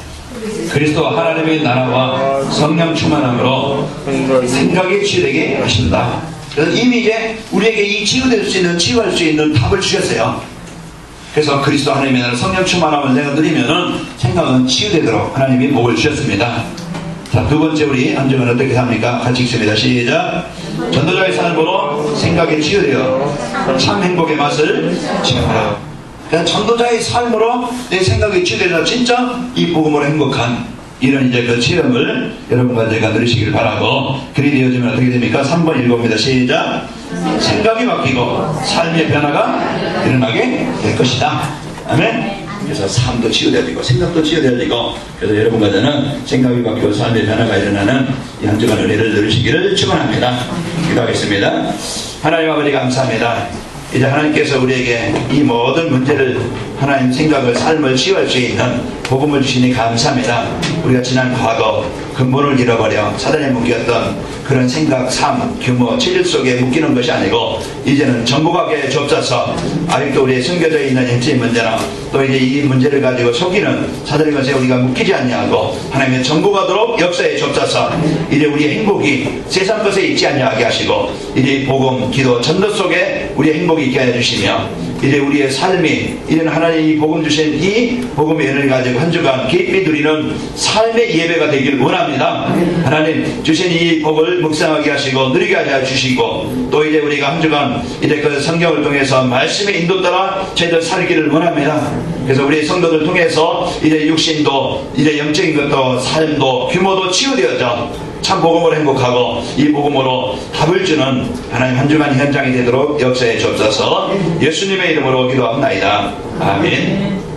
그리스도와 하나님의 나라와 성령 충만함으로 생각이 치유되게 하신다. 그래서 이미 이제 우리에게 이 치유될 수 있는 치유할 수 있는 답을 주셨어요. 그래서 그리스도 하나님의 나라 성령 충만함을 내가 누리면은 생각은 치유되도록 하나님이 복을 주셨습니다. 자, 두 번째 우리 함정은 어떻게 합니까? 같이 읽습니다. 시작. 전도자의 삶으로 생각이 치유되어 참 행복의 맛을 체험하라. 그러니까 전도자의 삶으로 내 생각이 치유되어 진짜 이 복음으로 행복한 이런 이제 그 체험을 여러분과 제가 누리시길 바라고, 그리 되어지면 어떻게 됩니까? 3번 읽어봅니다. 시작. 생각이 바뀌고 삶의 변화가 일어나게 될 것이다. 아멘. 그래서 삶도 치유되어지고 생각도 치유되어지고, 그래서 여러분과 저는 생각이 바뀌고 삶의 변화가 일어나는 이 한 주간 은혜를 누리시기를 축원합니다. 기도하겠습니다. 하나님 아버지 감사합니다. 이제 하나님께서 우리에게 이 모든 문제를 하나님 생각을 삶을 치유할 수 있는 복음을 주시니 감사합니다. 우리가 지난 과거 근본을 잃어버려 사단에 묶였던 그런 생각, 삶, 규모, 체질 속에 묶이는 것이 아니고 이제는 전국하게 좁혀서 아직도 우리의 숨겨져 있는 영적인 문제나 또 이제 이 문제를 가지고 속이는 사단의 것에 우리가 묶이지 않냐고 하나님의 전국하도록 역사에 좁혀서 이제 우리의 행복이 세상 것에 있지 않냐하게 하시고 이제 복음, 기도, 전도 속에 우리의 행복이 있게 해주시며 이제 우리의 삶이 이제는 하나님이 복음 주신 이 복음의 은혜를 가지고 한 주간 깊이 누리는 삶의 예배가 되기를 원합니다. 하나님 주신 이 복을 묵상하게 하시고 누리게 하여 주시고 또 이제 우리가 한 주간 이제 그 성경을 통해서 말씀의 인도 따라 저희들 살기를 원합니다. 그래서 우리 성도들 통해서 이제 육신도 이제 영적인 것도 삶도 규모도 치유되어져 참 복음으로 행복하고 이 복음으로 답을 주는 하나님 한 주간 현장이 되도록 역사에 좁혀서 예수님의 이름으로 기도합니다. 아멘.